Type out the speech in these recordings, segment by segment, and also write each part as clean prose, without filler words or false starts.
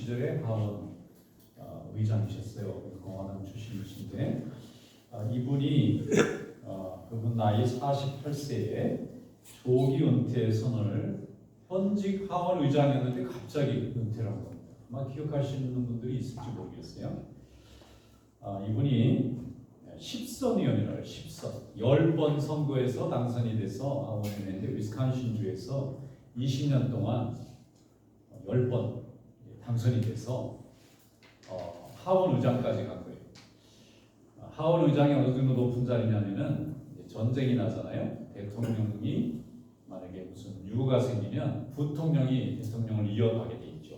시절에 하원 의장이셨어요. 공화당 출신이신데 이분이 그분 나이 48세에 조기 은퇴 선언을 현직 하원 의장이었는데 갑자기 은퇴를 한 겁니다. 아마 기억하시는 분들이 있을지 모르겠어요. 이분이 10선 의원이라고 10선 10번 선거에서 당선이 돼서 하원에 있는데 위스콘신주에서 20년 동안 10번 당선이 돼서 하원 의장까지 간 거예요. 하원 의장이 어느 정도 높은 자리냐면은 전쟁이 나잖아요. 대통령이 만약에 무슨 유고가 생기면 부통령이 대통령을 이어가게 돼 있죠.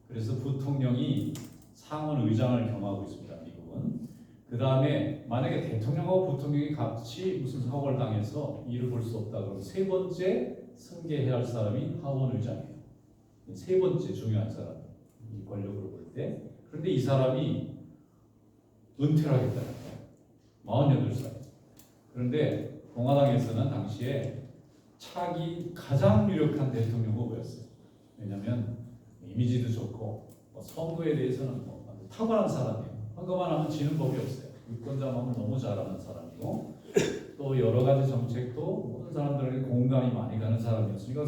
그래서 부통령이 상원 의장을 겸하고 있습니다. 미국은. 그 다음에 만약에 대통령하고 부통령이 같이 무슨 사고를 당해서 일을 볼 수 없다 그러면 세 번째 승계해야 할 사람이 하원 의장이에요. 세 번째 중요한 사람, 이 권력으로 볼 때. 그런데 이 사람이 은퇴를 하겠다는 거예요. 48살. 그런데 공화당에서는 당시에 차기 가장 유력한 대통령 후보였어요. 왜냐하면 이미지도 좋고 선거에 대해서는 탁월한 사람이에요. 선거만 하면 지는 법이 없어요. 유권자만은 너무 잘하는 사람이고 또 여러 가지 정책도 모든 사람들에게 공감이 많이 가는 사람이었으니까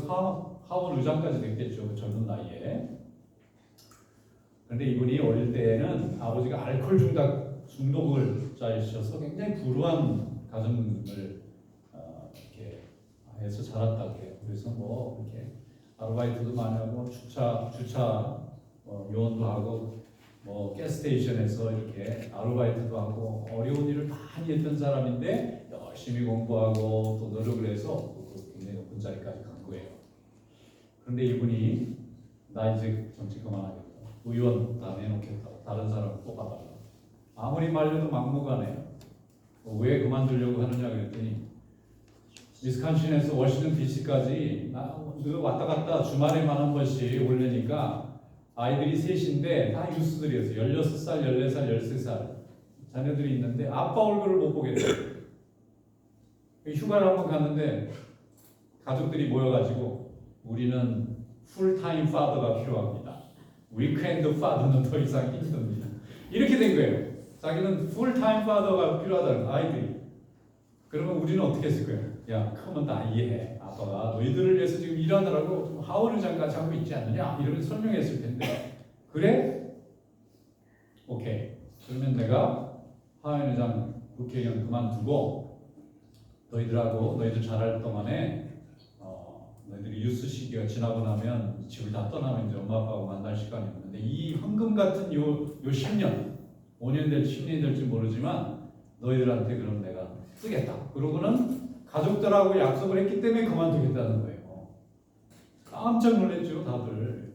하원 의장까지 됐겠죠. 그 젊은 나이에. 그런데 이분이 어릴 때에는 아버지가 알코올 중독을 자이셔서 굉장히 불우한 가정을 이렇게 해서 자랐다고 해요. 그래서 이렇게 아르바이트도 많이 하고 주차 요원도 하고 가스스테이션에서 이렇게 아르바이트도 하고 어려운 일을 많이 했던 사람인데 열심히 공부하고 또 노력을 해서 굉장히 높은 자리까지 간 거예요. 그런데 이분이 나 이제 정치 그만하겠다. 의원 다 내놓겠다. 다른 사람 뽑아달라. 아무리 말려도 막무가내요. 왜 그만두려고 하느냐 그랬더니 위스콘신에서 워싱턴 DC까지 왔다 갔다 주말에만 한 번씩 오려니까 아이들이 셋인데 다 유스들이었어요. 16살, 14살, 13살 자녀들이 있는데 아빠 얼굴을 못 보겠대요. 휴가를 한번 갔는데 가족들이 모여가지고 우리는 풀타임 파더가 필요합니다. 위크엔드 파더는 더 이상 힘듭니다. 이렇게 된 거예요. 자기는 풀타임 파더가 필요하다는 거, 아이들이. 그러면 우리는 어떻게 했을 거예요? 야, 크면 다 이해해. 아빠가 너희들을 위해서 지금 일하느라고 하원 의장까지 하고 있지 않느냐? 이러면서 설명했을 텐데. 그래? 오케이. 그러면 내가 하원 의장 국회의원 그만두고 너희들 잘할 동안에 너희들이 유스 시기가 지나고 나면 집을 다 떠나면 이제 엄마 아빠하고 만날 시간이 없는데 이 황금 같은 요 10년 5년 될지 10년이 될지 모르지만 너희들한테 그럼 내가 쓰겠다. 그러고는 가족들하고 약속을 했기 때문에 그만두겠다는 거예요. 깜짝 놀랐죠, 다들.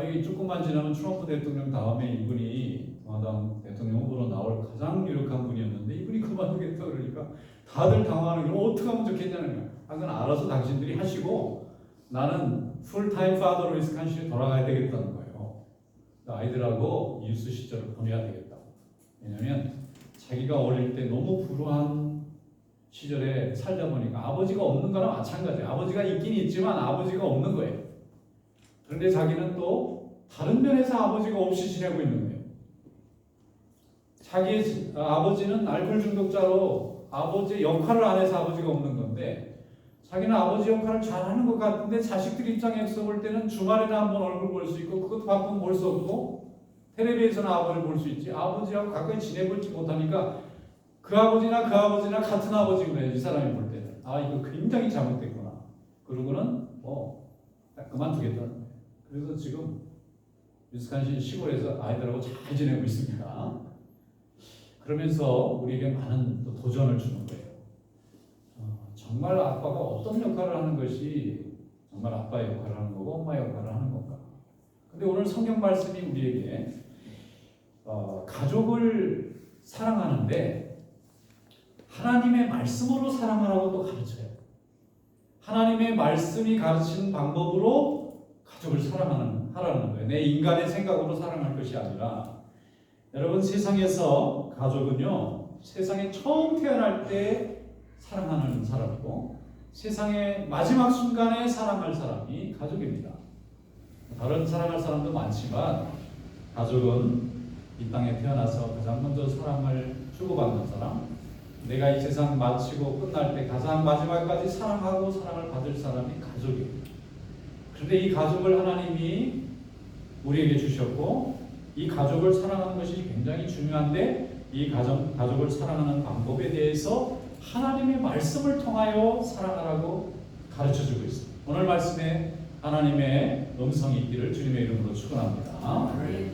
이게 조금만 지나면 트럼프 대통령 다음에 이분이 공화당 대통령 후보로 나올 가장 유력한 분이었는데 이분이 그만두겠다 그러니까 다들 당황하는 게 어떻게 하면 좋겠냐는 거예요. 그건 알아서 당신들이 하시고 나는 풀타임 파더로 위스콘신에 돌아가야 되겠다는 거예요. 아이들하고 유스 시절을 보내야 되겠다. 왜냐하면 자기가 어릴 때 너무 불우한 시절에 살다 보니까 아버지가 없는 거나 마찬가지예요. 아버지가 있긴 있지만 아버지가 없는 거예요. 그런데 자기는 또 다른 면에서 아버지가 없이 지내고 있는 거예요. 자기 아버지는 알코올 중독자로 아버지의 역할을 안 해서 아버지가 없는 건데 자기는 아버지 역할을 잘하는 것 같은데 자식들 입장에서 볼 때는 주말에나 한번 얼굴 볼 수 있고 그것도 가끔 볼 수 없고 텔레비에서는 아버지를 볼 수 있지 아버지하고 가까이 지내보지 못하니까 그 아버지나 같은 아버지인 거예요. 이 사람이 볼 때는. 이거 굉장히 잘못됐구나. 그러고는 그만두겠다는 거예요. 그래서 지금 위스콘신 시골에서 아이들하고 잘 지내고 있습니다. 그러면서 우리에게 많은 또 도전을 주는 거예요. 정말 아빠가 어떤 역할을 하는 것이 정말 아빠의 역할을 하는 거고 엄마의 역할을 하는 건가. 근데 오늘 성경 말씀이 우리에게 가족을 사랑하는데 하나님의 말씀으로 사랑하라고 또 가르쳐요. 하나님의 말씀이 가르치는 방법으로 가족을 하라는 거예요. 내 인간의 생각으로 사랑할 것이 아니라 여러분 세상에서 가족은요 세상에 처음 태어날 때 사랑하는 사람이고 세상의 마지막 순간에 사랑할 사람이 가족입니다. 다른 사랑할 사람도 많지만 가족은 이 땅에 태어나서 가장 먼저 사랑을 주고받는 사람, 내가 이 세상 마치고 끝날 때 가장 마지막까지 사랑하고 사랑을 받을 사람이 가족이에요. 그런데 이 가족을 하나님이 우리에게 주셨고 이 가족을 사랑하는 것이 굉장히 중요한데 이 가족을 사랑하는 방법에 대해서 하나님의 말씀을 통하여 사랑하라고 가르쳐주고 있습니다. 오늘 말씀에 하나님의 음성이 있기를 주님의 이름으로 축원합니다.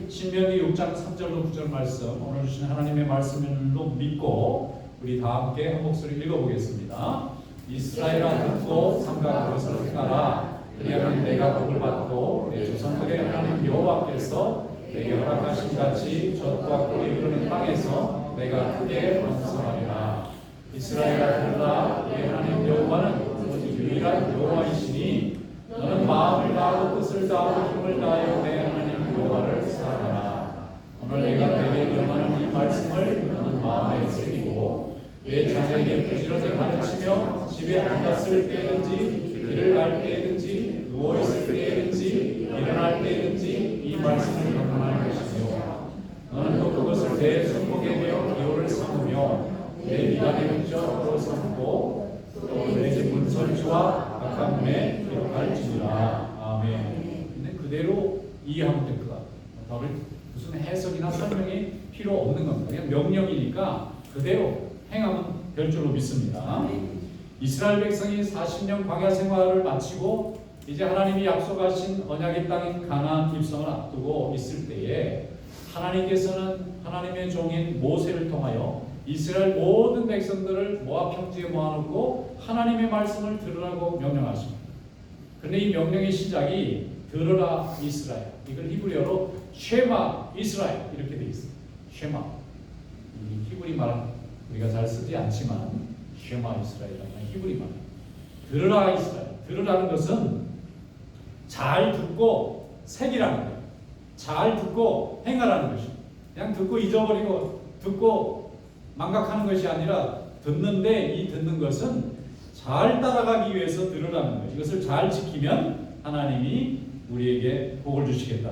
신명기 6장 3절로 9절 말씀, 오늘 주신 하나님의 말씀을로 믿고 우리 다 함께 한 목소리 읽어보겠습니다. 이스라엘아 듣고 삼가 그것을 행하라. 그리하면 내가 복을 받고 내 조상들의 하나님 여호와께서 내게 허락하신 같이 젖과 꿀이 흐르는 땅에서 내가 크게 번성하리라. 이스라엘아 들으라. 내 하나님 여호와는 오직 유일한 여호와이시니 너는 마음을 다하고 뜻을 다하고 힘을 다하여 내 하나님 여호와를 사랑하라. 오늘 내가 내게 명하는 이 말씀을 너는 마음에 새기고 내 자녀에게 부지런히 가르치며 집에 앉았을 때든지 길을 갈 때든지 누워있을 때든지 일어날 때든지 이 말씀을 명령할 것이며 너는 또 그것을 내 손목에 메어 기호를 삼으며 내 미간에 붙여 삼고 또 내 집 문설주와 바깥문에 기록할지니라. 아멘. 근데 그대로 이해하면 될 것 같아요. 다른 무슨 해석이나 설명이 필요 없는 겁니다. 그냥 명령이니까 그대로 행하면 될 줄로 믿습니다. 이스라엘 백성이 40년 광야 생활을 마치고 이제 하나님이 약속하신 언약의 땅인 가나안 입성을 앞두고 있을 때에 하나님께서는 하나님의 종인 모세를 통하여 이스라엘 모든 백성들을 모압 평지에 모아놓고 하나님의 말씀을 들으라고 명령하십니다. 그런데 이 명령의 시작이 들으라 이스라엘, 이걸 히브리어로 쉐마 이스라엘 이렇게 되어 있습니다. 쉐마, 이 히브리 말 우리가 잘 쓰지 않지만 쉐마 이스라엘이라는 히브리 말. 들으라 이스라엘, 들으라는 것은 잘 듣고 새기라는 거예요. 잘 듣고 행하라는 것입니다. 그냥 듣고 잊어버리고 듣고 망각하는 것이 아니라 듣는데 이 듣는 것은 잘 따라가기 위해서 들으라는 거예요. 이것을 잘 지키면 하나님이 우리에게 복을 주시겠다.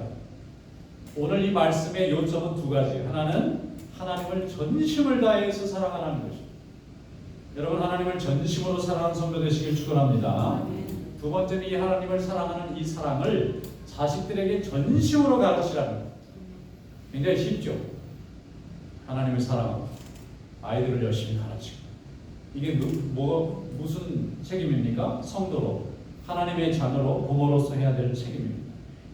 오늘 이 말씀의 요점은 두 가지. 하나는 하나님을 전심을 다해서 사랑하라는 것입니다. 여러분 하나님을 전심으로 사랑하는 성도 되시길 축원합니다. 두 번째는 이 하나님을 사랑하는 이 사랑을 자식들에게 전심으로 가르치라는 거예요. 굉장히 쉽죠. 하나님을 사랑하고 아이들을 열심히 가르치고 이게 무슨 책임입니까? 성도로 하나님의 자녀로 부모로서 해야 될 책임입니다.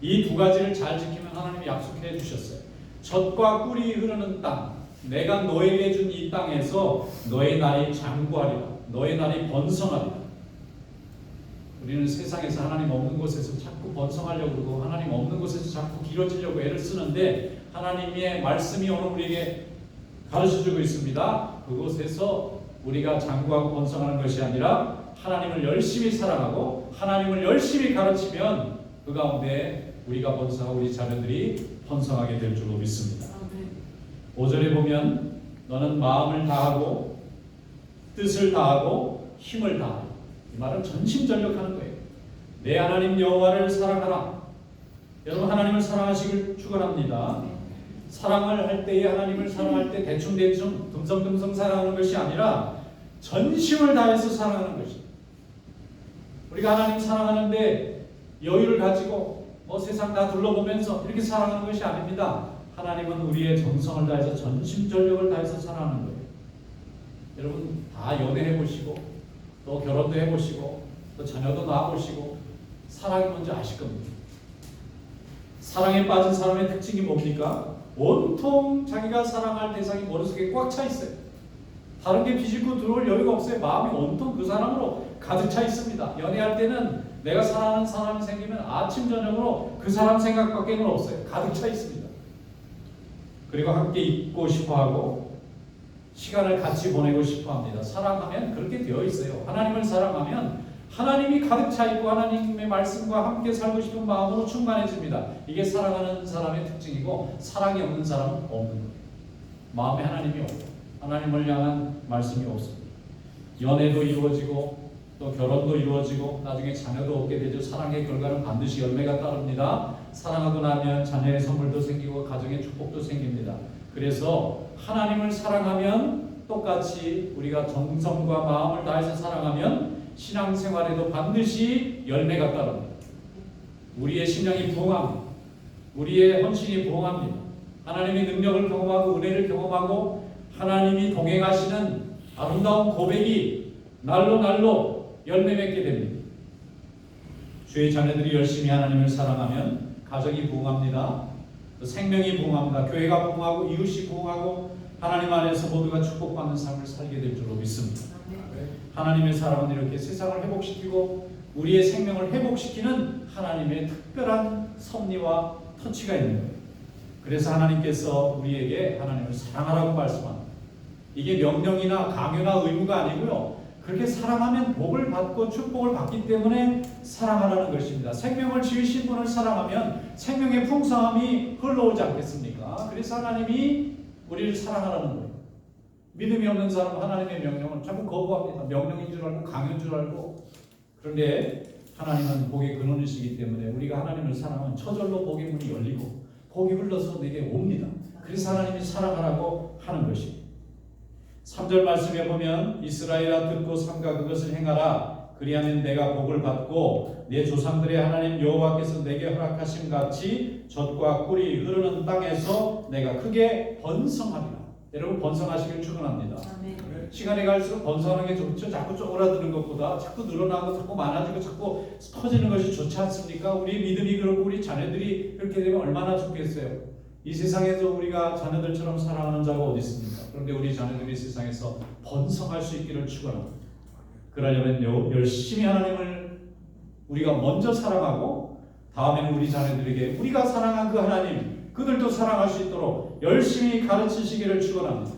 이 두 가지를 잘 지키면 하나님이 약속해 주셨어요. 젖과 꿀이 흐르는 땅, 내가 너에게 준 이 땅에서 너의 날이 장구하리라. 너의 날이 번성하리라. 우리는 세상에서 하나님 없는 곳에서 자꾸 번성하려고 그러고 하나님 없는 곳에서 자꾸 길어지려고 애를 쓰는데 하나님의 말씀이 오늘 우리에게 가르쳐주고 있습니다. 그곳에서 우리가 장구하고 번성하는 것이 아니라 하나님을 열심히 사랑하고 하나님을 열심히 가르치면 그 가운데 우리가 번성하고 우리 자녀들이 번성하게 될 줄로 믿습니다. 5절에 보면 너는 마음을 다하고 뜻을 다하고 힘을 다하라. 이 말은 전심전력하는 거예요. 내 하나님 여호와를 사랑하라. 여러분 하나님을 사랑하시길 축원합니다. 사랑을 할 때에 하나님을 사랑할 때 대충대충 듬성듬성 사랑하는 것이 아니라 전심을 다해서 사랑하는 것이. 우리가 하나님 사랑하는데 여유를 가지고 세상 다 둘러보면서 이렇게 사랑하는 것이 아닙니다. 하나님은 우리의 정성을 다해서 전심전력을 다해서 사랑하는 거예요. 여러분 다 연애해보시고 또 결혼도 해보시고 또 자녀도 낳아보시고 사랑이 뭔지 아실 겁니다. 사랑에 빠진 사람의 특징이 뭡니까? 온통 자기가 사랑할 대상이 머릿속에 꽉 차 있어요. 다른 게 비집고 들어올 여유가 없어요. 마음이 온통 그 사람으로 가득 차 있습니다. 연애할 때는 내가 사랑하는 사람이 생기면 아침 저녁으로 그 사람 생각밖에는 없어요. 가득 차 있습니다. 그리고 함께 있고 싶어하고 시간을 같이 보내고 싶어합니다. 사랑하면 그렇게 되어 있어요. 하나님을 사랑하면 하나님이 가득 차 있고 하나님의 말씀과 함께 살고 싶은 마음으로 충만해집니다. 이게 사랑하는 사람의 특징이고 사랑이 없는 사람은 없는 거예요. 마음에 하나님이 없고 하나님을 향한 말씀이 없습니다. 연애도 이루어지고 또 결혼도 이루어지고 나중에 자녀도 얻게 되죠. 사랑의 결과는 반드시 열매가 따릅니다. 사랑하고 나면 자녀의 선물도 생기고 가정의 축복도 생깁니다. 그래서 하나님을 사랑하면 똑같이 우리가 정성과 마음을 다해서 사랑하면 신앙생활에도 반드시 열매가 따릅니다. 우리의 심령이 부흥합니다. 우리의 헌신이 부흥합니다. 하나님의 능력을 경험하고 은혜를 경험하고 하나님이 동행하시는 아름다운 고백이 날로 날로 열매 맺게 됩니다. 주의 자녀들이 열심히 하나님을 사랑하면 가정이 부흥합니다. 생명이 부흥합니다. 교회가 부흥하고 이웃이 부흥하고 하나님 안에서 모두가 축복받는 삶을 살게 될 줄로 믿습니다. 하나님의 사랑은 이렇게 세상을 회복시키고 우리의 생명을 회복시키는 하나님의 특별한 섭리와 터치가 있는 거예요. 그래서 하나님께서 우리에게 하나님을 사랑하라고 말씀합니다. 이게 명령이나 강요나 의무가 아니고요. 그렇게 사랑하면 복을 받고 축복을 받기 때문에 사랑하라는 것입니다. 생명을 지으신 분을 사랑하면 생명의 풍성함이 흘러오지 않겠습니까? 그래서 하나님이 우리를 사랑하라는 거예요. 믿음이 없는 사람은 하나님의 명령을 자꾸 거부합니다. 명령인 줄 알고 강요인 줄 알고. 그런데 하나님은 복의 근원이시기 때문에 우리가 하나님을 사랑하면 저절로 복의 문이 열리고 복이 흘러서 내게 옵니다. 그래서 하나님이 사랑하라고 하는 것입니다. 3절 말씀에 보면 이스라엘아 듣고 삼가 그것을 행하라. 그리하면 내가 복을 받고 내 조상들의 하나님 여호와께서 내게 허락하심 같이 젖과 꿀이 흐르는 땅에서 내가 크게 번성하리라. 여러분 번성하시길 축원합니다. 시간이 갈수록 번성하는 게 좋죠. 자꾸 쪼그라드는 것보다 자꾸 늘어나고 자꾸 많아지고 자꾸 커지는 것이 좋지 않습니까? 우리 믿음이 그렇고 우리 자녀들이 그렇게 되면 얼마나 좋겠어요. 이 세상에서 우리가 자녀들처럼 사랑하는 자가 어디 있습니까? 그런데 우리 자녀들이 세상에서 번성할 수 있기를 축원합니다. 그러려면 열심히 하나님을 우리가 먼저 사랑하고 다음에는 우리 자녀들에게 우리가 사랑한 그 하나님 그들도 사랑할 수 있도록 열심히 가르치시기를 축원합니다.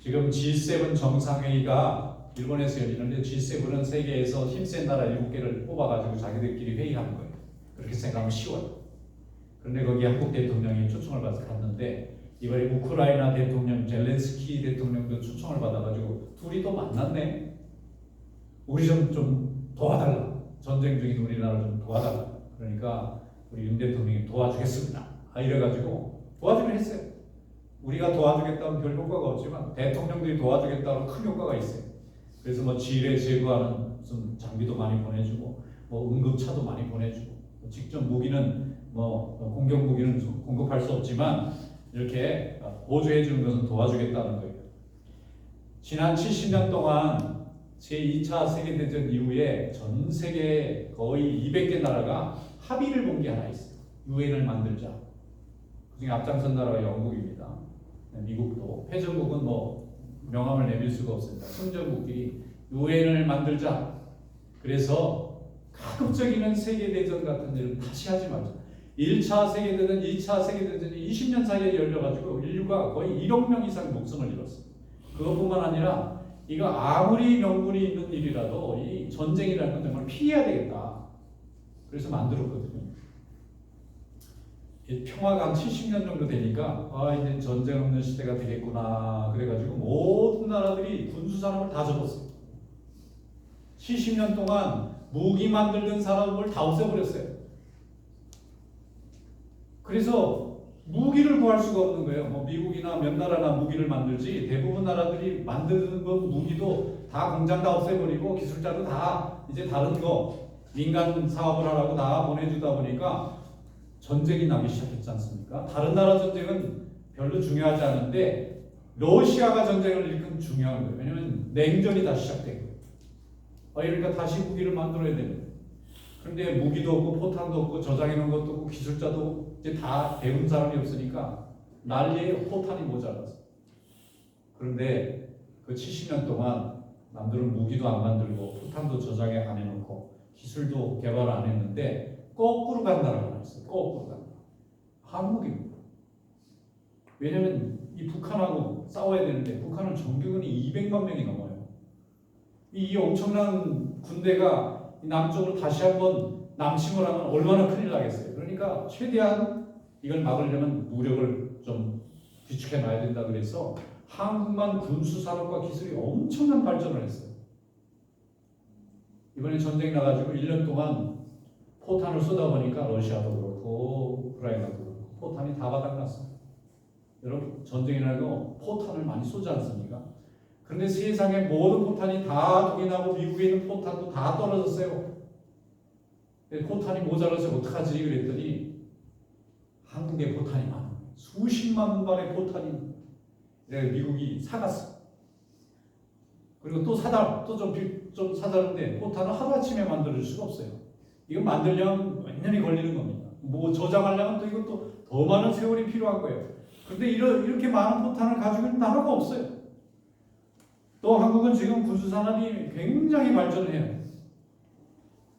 지금 G7 정상회의가 일본에서 열리는데 G7은 세계에서 힘센 나라 7개를 뽑아가지고 자기들끼리 회의하는 거예요. 그렇게 생각하면 쉬워요. 그런데 거기 한국 대통령이 초청을 받아서 갔는데 이번에 우크라이나 대통령 젤렌스키 대통령도 초청을 받아가지고 둘이 또 만났네. 우리 좀 도와달라. 전쟁 중인 우리나라 좀 도와달라. 그러니까 우리 윤 대통령이 도와주겠습니다. 이래가지고 도와주긴 했어요. 우리가 도와주겠다면 별 효과가 없지만 대통령들이 도와주겠다면 큰 효과가 있어요. 그래서 뭐 지뢰 제거하는 무슨 장비도 많이 보내주고 뭐 응급차도 많이 보내주고 직접 무기는 뭐 공격 무기는 공급할 수 없지만 이렇게 보조해 주는 것은 도와주겠다는 거예요. 지난 70년 동안 제2차 세계대전 이후에 전 세계 거의 200개 나라가 합의를 본 게 하나 있어요. 유엔을 만들자. 그중에 앞장선 나라가 영국입니다. 미국도 패전국은 뭐 명함을 내밀 수가 없습니다. 승전국끼리 유엔을 만들자. 그래서 가급적이면 세계대전 같은 일은 다시 하지 말자. 1차 세계대전, 2차 세계대전이 20년 사이에 열려가지고 인류가 거의 1억 명 이상 목숨을 잃었어요. 그것뿐만 아니라 이거 아무리 명분이 있는 일이라도 이 전쟁이라는 건 정말 피해야 되겠다. 그래서 만들었거든요. 평화가 한 70년 정도 되니까 이제 전쟁 없는 시대가 되겠구나. 그래가지고 모든 나라들이 군수산업을 다 접었어요. 70년 동안 무기 만들던 산업을 다 없애버렸어요. 그래서 무기를 구할 수가 없는 거예요. 뭐 미국이나 몇 나라나 무기를 만들지 대부분 나라들이 만드는 거 무기도 다 공장 다 없애버리고 기술자도 다 이제 다른 거 민간 사업을 하라고 다 보내주다 보니까 전쟁이 나기 시작했지 않습니까? 다른 나라 전쟁은 별로 중요하지 않은데 러시아가 전쟁을 일으키면 중요한 거예요. 왜냐하면 냉전이 다시 시작된 거예요. 그러니까 다시 무기를 만들어야 되는 거예요. 그런데 무기도 없고 포탄도 없고 저장해놓은 것도 없고 기술자도 이제 다 배운 사람이 없으니까 난리에 포탄이 모자랐어요. 그런데 그 70년 동안 남들은 무기도 안 만들고 포탄도 저장해 안 해놓고 기술도 개발 안 했는데 거꾸로 간 나라가 하나 있어요. 거꾸로 간 나라. 한국입니다. 왜냐하면 이 북한하고 싸워야 되는데 북한은 정규군이 200만 명이 넘어요. 이 엄청난 군대가 남쪽으로 다시 한번 남침을 하면 얼마나 큰일 나겠어요. 그러니까 최대한 이걸 막으려면 무력을 좀 비축해 놔야 된다 그래서 한국만 군수산업과 기술이 엄청난 발전을 했어요. 이번에 전쟁 나가지고 1년 동안 포탄을 쏟아보니까 러시아도 그렇고 우크라이나도 그렇고 포탄이 다 바닥났어. 여러분 전쟁이 나도 포탄을 많이 쏘지 않습니까? 그런데 세상의 모든 포탄이 다 동인하고 미국에 있는 포탄도 다 떨어졌어요. 포탄이 모자라서 어떡하지 그랬더니 한국에 포탄이 많아. 수십만 발의 포탄이. 그래서 미국이 사갔어. 그리고 또 좀 사자는데 포탄을 하루아침에 만들 수가 없어요. 이거 만들려면 몇 년이 걸리는 겁니다. 뭐 저장하려면 또 이것도 더 많은 세월이 필요한 거예요. 그런데 이렇게 많은 포탄을 가지고 있는 나라가 없어요. 또 한국은 지금 군수산업이 굉장히 발전을 해요.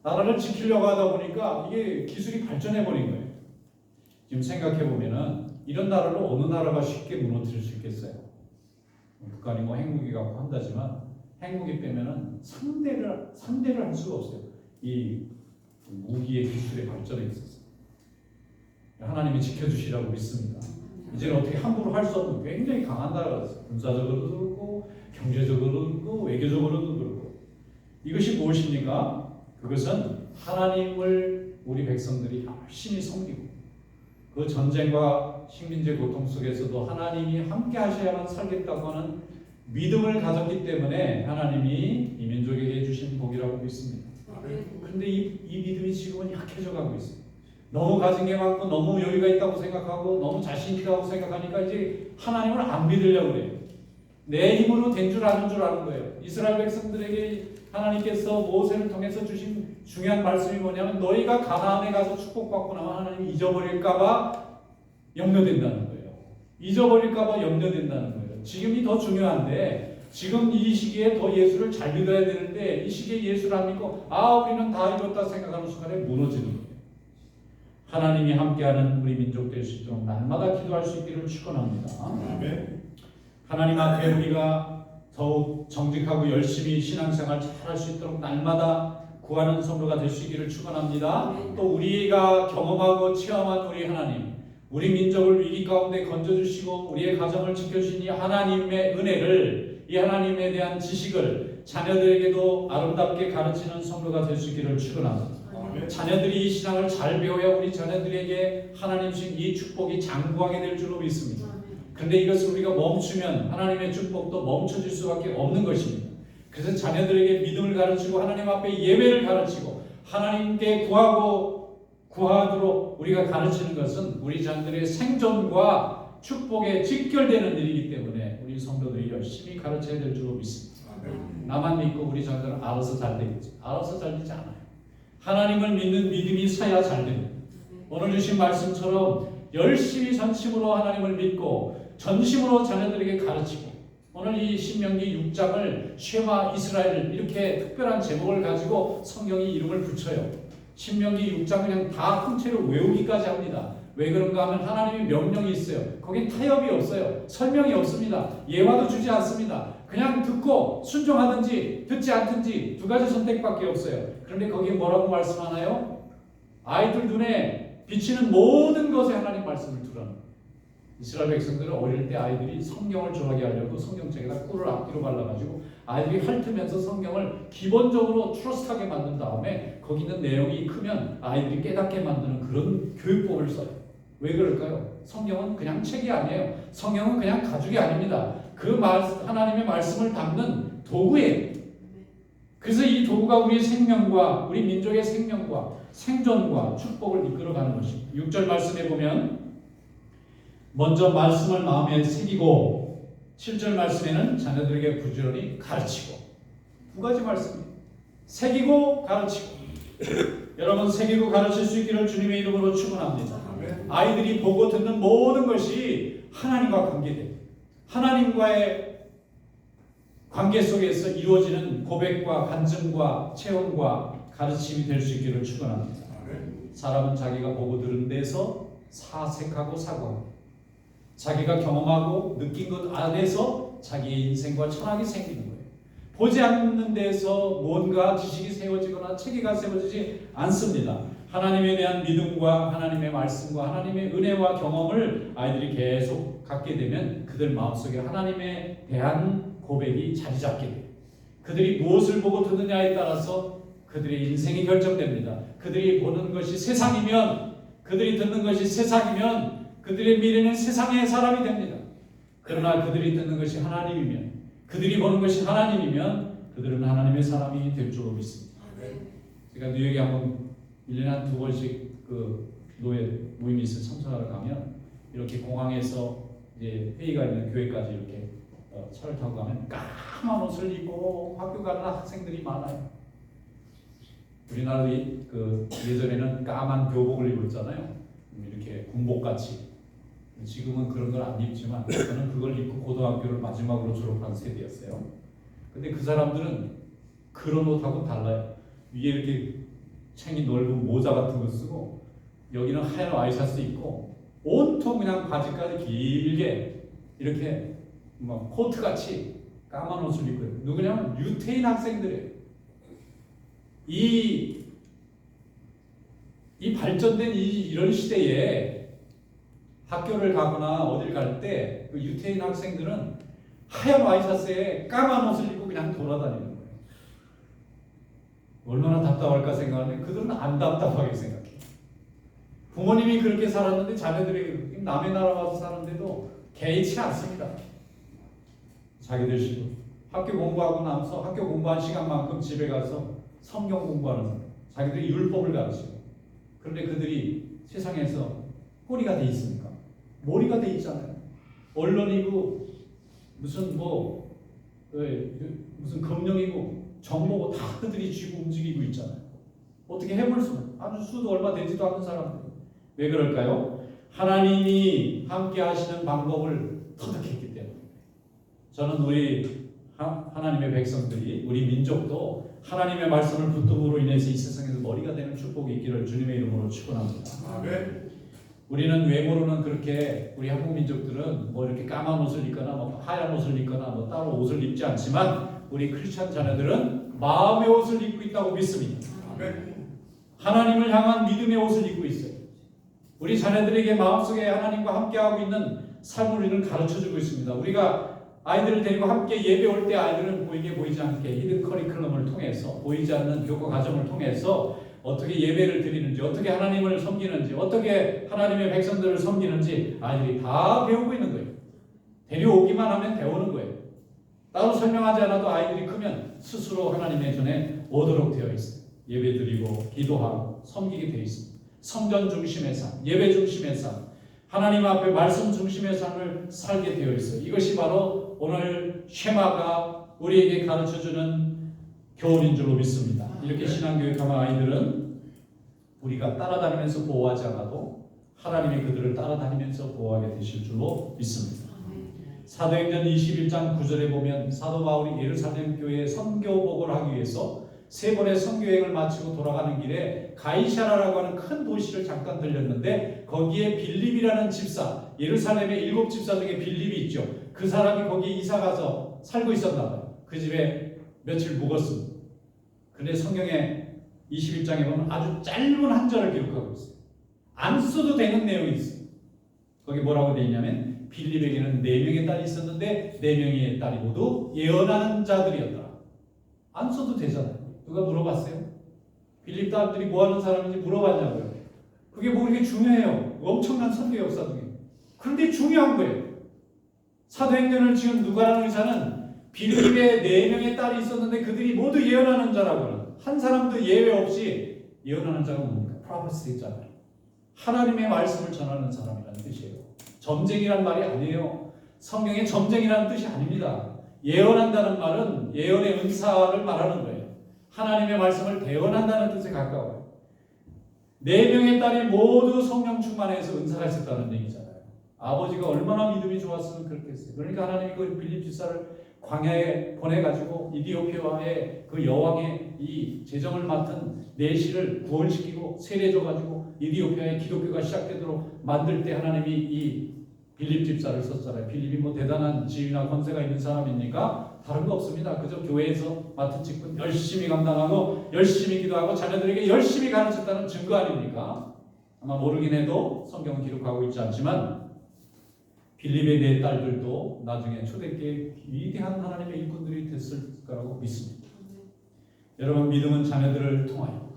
나라를 지키려고 하다 보니까 이게 기술이 발전해버린 거예요. 지금 생각해보면은 이런 나라를 어느 나라가 쉽게 무너뜨릴 수 있겠어요? 북한이 뭐 핵무기 갖고 한다지만 핵무기 빼면은 상대를 할 수가 없어요. 이 무기의 기술의 발전에 있어서 하나님이 지켜주시라고 믿습니다. 이제는 어떻게 함부로 할 수 없는 굉장히 강한 나라가 됐어요. 군사적으로도 그렇고 경제적으로도 그렇고 외교적으로도 그렇고. 이것이 무엇입니까? 그것은 하나님을 우리 백성들이 열심히 섬기고 그 전쟁과 식민지 고통 속에서도 하나님이 함께 하셔야만 살겠다고 하는 믿음을 가졌기 때문에 하나님이 이 민족에게 주신 복이라고 믿습니다. 그런데 이 믿음이 지금은 약해져 가고 있어요. 너무 가진 게 많고 너무 여유가 있다고 생각하고 너무 자신 있다고 생각하니까 이제 하나님을 안 믿으려고 그래요. 내 힘으로 된 줄 아는 거예요. 이스라엘 백성들에게 하나님께서 모세를 통해서 주신 중요한 말씀이 뭐냐면 너희가 가나안에 가서 축복받고 나면 하나님이 잊어버릴까봐 염려된다는 거예요. 잊어버릴까봐 염려된다는 거예요. 지금이 더 중요한데 지금 이 시기에 더 예수를 잘 믿어야 되는데 이 시기에 예수를 안 믿고 우리는 다 이뤘다 생각하는 순간에 무너지는 거예요. 하나님이 함께하는 우리 민족 될 수 있도록 날마다 기도할 수 있기를 축원합니다. 하나님 앞에 우리가 더욱 정직하고 열심히 신앙생활 잘할 수 있도록 날마다 구하는 성도가 될 수 있기를 축원합니다. 또 우리가 경험하고 체험한 우리 하나님, 우리 민족을 위기 가운데 건져주시고 우리의 가정을 지켜주신 이 하나님의 은혜를, 이 하나님에 대한 지식을 자녀들에게도 아름답게 가르치는 성도가 될 수 있기를 축원합니다. 자녀들이 이 신앙을 잘 배워야 우리 자녀들에게 하나님 주신 이 축복이 장구하게 될 줄로 믿습니다. 그런데 이것을 우리가 멈추면 하나님의 축복도 멈춰질 수밖에 없는 것입니다. 그래서 자녀들에게 믿음을 가르치고 하나님 앞에 예배를 가르치고 하나님께 구하도록 우리가 가르치는 것은 우리 자녀들의 생존과 축복에 직결되는 일이기 때문에 우리 성도들이 열심히 가르쳐야 될 줄로 믿습니다. 나만 믿고 우리 자녀들은 알아서 잘 되겠지. 알아서 잘 되지 않아요. 하나님을 믿는 믿음이 서야 잘 됩니다. 오늘 주신 말씀처럼 열심히 전심으로 하나님을 믿고 전심으로 자녀들에게 가르치고 오늘 이 신명기 6장을 쉐마 이스라엘 이렇게 특별한 제목을 가지고 성경이 이름을 붙여요. 신명기 6장 그냥 다 통째로 외우기까지 합니다. 왜 그런가 하면 하나님의 명령이 있어요. 거긴 타협이 없어요. 설명이 없습니다. 예화도 주지 않습니다. 그냥 듣고 순종하든지 듣지 않든지 두 가지 선택밖에 없어요. 그런데 거기에 뭐라고 말씀하나요? 아이들 눈에 비치는 모든 것에 하나님 말씀을 두라는. 이스라엘 백성들은 어릴 때 아이들이 성경을 좋아하게 하려고 성경책에다 꿀을 앞뒤로 발라가지고 아이들이 핥으면서 성경을 기본적으로 트러스트하게 만든 다음에 거기 있는 내용이 크면 아이들이 깨닫게 만드는 그런 교육법을 써요. 왜 그럴까요? 성경은 그냥 책이 아니에요. 성경은 그냥 가죽이 아닙니다. 하나님의 말씀을 담는 도구예요. 그래서 이 도구가 우리 생명과 우리 민족의 생명과 생존과 축복을 이끌어가는 것입니다. 6절 말씀에 보면 먼저 말씀을 마음에 새기고 7절 말씀에는 자녀들에게 부지런히 가르치고 두 가지 말씀입니다. 새기고 가르치고 여러분 새기고 가르칠 수 있기를 주님의 이름으로 축원합니다. 아이들이 보고 듣는 모든 것이 하나님과 관계됩니다. 하나님과의 관계 속에서 이루어지는 고백과 간증과 체험과 가르침이 될 수 있기를 축원합니다. 사람은 자기가 보고 들은 데서 사색하고 사고합니다. 자기가 경험하고 느낀 것 안에서 자기의 인생과 철학이 생기는 거예요. 보지 않는 데서 뭔가 지식이 세워지거나 체계가 세워지지 않습니다. 하나님에 대한 믿음과 하나님의 말씀과 하나님의 은혜와 경험을 아이들이 계속 갖게 되면 그들 마음속에 하나님에 대한 고백이 자리 잡게 돼요. 그들이 무엇을 보고 듣느냐에 따라서 그들의 인생이 결정됩니다. 그들이 보는 것이 세상이면, 그들이 듣는 것이 세상이면 그들의 미래는 세상의 사람이 됩니다. 그러나 그들이 듣는 것이 하나님이면, 그들이 보는 것이 하나님이면 그들은 하나님의 사람이 될 줄로 믿습니다. 제가 뉴욕에 한번 1년에 한 2번씩 그 노예 모임이 있어 참석하러 가면 이렇게 공항에서 이제 회의가 있는 교회까지 이렇게 차를 타고 가면 까만 옷을 입고 학교 가는 학생들이 많아요. 우리나라도 그 예전에는 까만 교복을 입었잖아요. 이렇게 군복같이. 지금은 그런 걸 안 입지만 저는 그걸 입고 고등학교를 마지막으로 졸업한 세대였어요. 근데 그 사람들은 그런 옷하고 달라요. 위에 이렇게 챙이 넓은 모자 같은 거 쓰고 여기는 하얀 와이셔츠 입고 온통 그냥 바지까지 길게 이렇게 뭐 코트같이 까만 옷을 입고 누구냐면 유태인 학생들이에요. 이 발전된 이런 시대에 학교를 가거나 어딜 갈 때 그 유태인 학생들은 하얀 와이셔츠에 까만 옷을 입고 그냥 돌아다니는 거예요. 얼마나 답답할까 생각하는데 그들은 안 답답하게 생각해요. 부모님이 그렇게 살았는데 자녀들이 남의 나라 와서 사는데도 개의치 않습니다. 자기들 식으로 학교 공부하고 나서 학교 공부한 시간만큼 집에 가서 성경 공부하는 사람, 자기들이 율법을 가르치고. 그런데 그들이 세상에서 꼬리가 돼 있습니까? 머리가 돼 있잖아요. 언론이고 무슨 무슨 금융이고 정보고 다 그들이 쥐고 움직이고 있잖아요. 어떻게 해볼 수가? 아주 수도 얼마 되지도 않는 사람들. 왜 그럴까요? 하나님이 함께 하시는 방법을 터득했기 때문에. 저는 우리 하나님의 백성들이, 우리 민족도 하나님의 말씀을 붙듦으로 인해서 이 세상에서 머리가 되는 축복이 있기를 주님의 이름으로 축원합니다. 아멘. 우리는 외모로는 그렇게, 우리 한국 민족들은 뭐 이렇게 까만 옷을 입거나 뭐 하얀 옷을 입거나 뭐 따로 옷을 입지 않지만 우리 크리스천 자녀들은 마음의 옷을 입고 있다고 믿습니다. 아멘. 하나님을 향한 믿음의 옷을 입고 있어요. 우리 자녀들에게 마음속에 하나님과 함께하고 있는 삶을 우리는 가르쳐주고 있습니다. 우리가 아이들을 데리고 함께 예배 올 때 아이들은 보이지 않게 히든 커리큘럼을 통해서, 보이지 않는 교과 과정을 통해서 어떻게 예배를 드리는지, 어떻게 하나님을 섬기는지, 어떻게 하나님의 백성들을 섬기는지 아이들이 다 배우고 있는 거예요. 데려오기만 하면 배우는 거예요. 따로 설명하지 않아도 아이들이 크면 스스로 하나님의 전에 오도록 되어 있어요. 예배 드리고 기도하고 섬기게 되어 있습니다. 성전 중심의 삶, 예배 중심의 삶, 하나님 앞에 말씀 중심의 삶을 살게 되어 있어요. 이것이 바로 오늘 쉐마가 우리에게 가르쳐주는 교훈인 줄로 믿습니다. 이렇게 신앙교육하면 아이들은 우리가 따라다니면서 보호하지 않아도 하나님이 그들을 따라다니면서 보호하게 되실 줄로 믿습니다. 사도행전 21장 9절에 보면 사도 바울이 예루살렘 교회에 선교복을 하기 위해서 3번의 선교여행을 마치고 돌아가는 길에 가이사라라고 하는 큰 도시를 잠깐 들렸는데 거기에 빌립이라는 집사, 예루살렘의 7 집사 중에 빌립이 있죠. 그 사람이 거기에 이사가서 살고 있었나 봐요. 그 집에 며칠 묵었습니다. 그런데 성경에 21장에 보면 아주 짧은 한 절을 기록하고 있어요. 안 써도 되는 내용이 있어요. 거기 뭐라고 되어 있냐면 빌립에게는 4명의 딸이 있었는데 4명의 딸이 모두 예언하는 자들이었더라. 안 써도 되잖아요. 누가 물어봤어요? 빌립 딸들이 뭐하는 사람인지 물어봤냐고요. 그게 뭐 그렇게 중요해요. 엄청난 선교 역사 중에. 그런데 중요한 거예요. 사도행전을 지은 누가라는 의사는 빌립에 4명의 딸이 있었는데 그들이 모두 예언하는 자라고는, 한 사람도 예외 없이 예언하는 자가 뭡니까? 프로페시잖아요. 하나님의 말씀을 전하는 사람이라는 뜻이에요. 점쟁이란 말이 아니에요. 성경에 점쟁이라는 뜻이 아닙니다. 예언한다는 말은 예언의 은사를 말하는 거예요. 하나님의 말씀을 대언한다는 뜻에 가까워요. 4명의 딸이 모두 성령 충만해서 은사가 있었다는 얘기잖아요. 아버지가 얼마나 믿음이 좋았으면 그렇겠어요. 그러니까 하나님이 그 빌립 집사를 광야에 보내가지고 이디오피아의 그 여왕의 이 재정을 맡은 내시를 구원시키고 세례줘가지고 이디오피아의 기독교가 시작되도록 만들 때 하나님이 이 빌립 집사를 썼잖아요. 빌립이 뭐 대단한 지위나 권세가 있는 사람입니까? 다른 거 없습니다. 그저 교회에서 맡은 직분 열심히 감당하고 열심히 기도하고 자녀들에게 열심히 가르쳤다는 증거 아닙니까? 아마 모르긴 해도 성경은 기록하고 있지 않지만 빌립의 4 딸들도 나중에 초대교회 위대한 하나님의 일꾼들이 됐을 거라고 믿습니다. 여러분, 믿음은 자녀들을 통하여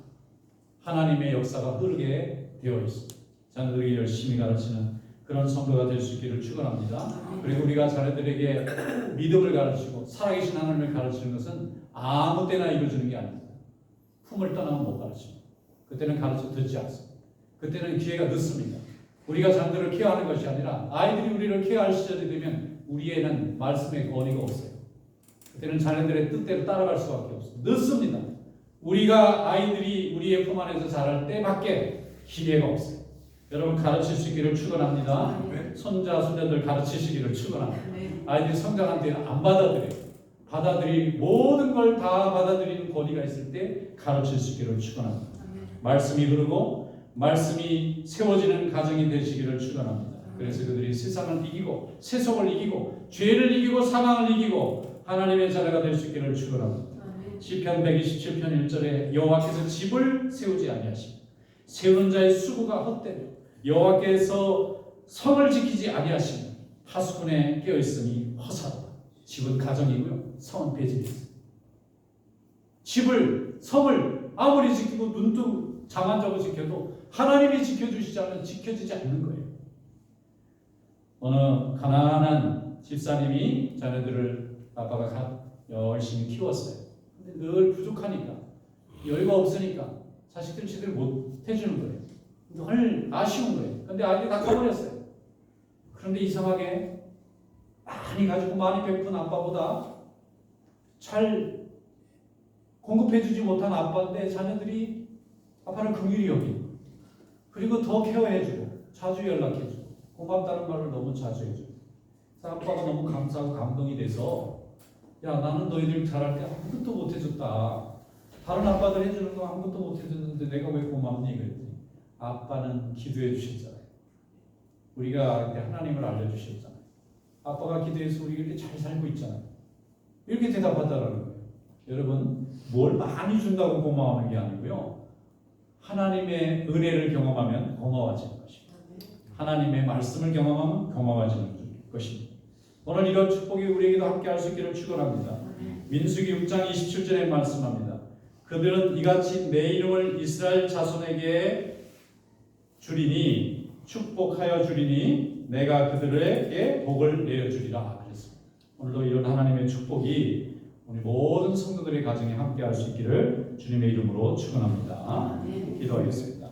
하나님의 역사가 흐르게 되어 있습니다. 자녀들에게 열심히 가르치는 그런 성도가 될 수 있기를 축원합니다. 그리고 우리가 자녀들에게 믿음을 가르치고 살아계신 하나님을 가르치는 것은 아무 때나 이루어지는 게 아닙니다. 품을 떠나면 못 가르칩니다. 그때는 가르쳐 듣지 않습니다. 그때는 기회가 늦습니다. 우리가 자녀들을 케어하는 것이 아니라 아이들이 우리를 케어할 시절이 되면 우리에는 말씀의 권위가 없어요. 그때는 자녀들의 뜻대로 따라갈 수밖에 없어요. 늦습니다. 우리가 아이들이 우리의 품 안에서 자랄 때밖에 기회가 없어요. 여러분, 가르칠 수 있기를 축원합니다. 손자, 손녀들 가르치시기를 축원합니다. 아이들이 성장한 때는 안 받아들여요. 모든 걸 다 받아들이는 권위가 있을 때 가르칠 수 있기를 축원합니다. 말씀이 흐르고 말씀이 세워지는 가정이 되시기를 축원합니다. 그래서 그들이 세상을 이기고 세속을 이기고 죄를 이기고 사망을 이기고 하나님의 자녀가 될 수 있기를 축원합니다. 시편 127편 1절에 여호와께서 집을 세우지 아니하시고 세우는 자의 수고가 헛되며 여호와께서 성을 지키지 아니하시며 파수꾼에 깨어있으니 허사로다. 집은 가정이고요, 성은 배집이었어요. 집을, 성을 아무리 지키고 눈뜨고 자만적으로 지켜도 하나님이 지켜주시지 않으면 지켜지지 않는 거예요. 어느 가난한 집사님이 자녀들을 아빠가 열심히 키웠어요. 근데 늘 부족하니까, 여유가 없으니까 자식들 제대로 못 해주는 거예요. 늘 아쉬운 거예요. 근데 아이들이 다 커버렸어요. 그런데 이상하게 많이 가지고 많이 베푼 아빠보다 잘 공급해주지 못한 아빠인데 자녀들이 아빠는 긍휼히 여기고, 그리고 더 케어해주고 자주 연락해주고 고맙다는 말을 너무 자주 해주고, 그래서 아빠가 너무 감사하고 감동이 돼서, 야, 나는 너희들 잘할 때 아무것도 못 해줬다. 다른 아빠들 해주는 거 아무것도 못 해줬는데 내가 왜 고맙니? 그랬더니 아빠는 기도해 주셨잖아요. 우리가 하나님을 알려주셨잖아요. 아빠가 기도해서 우리 이렇게 잘 살고 있잖아요. 이렇게 대답하더라는 거예요. 여러분, 뭘 많이 준다고 고마워하는 게 아니고요, 하나님의 은혜를 경험하면 고마워지는 것입니다. 하나님의 말씀을 경험하면 고마워지는 것입니다. 오늘 이런 축복이 우리에게도 함께 할 수 있기를 축원합니다. 민수기 6장 27절에 말씀합니다. 그들은 이같이 내 이름을 이스라엘 자손에게 주리니 축복하여 주리니 내가 그들에게 복을 내려주리라 그랬습니다. 오늘도 이런 하나님의 축복이 우리 모든 성도들의 가정에 함께 할 수 있기를 주님의 이름으로 축원합니다. 기도하겠습니다.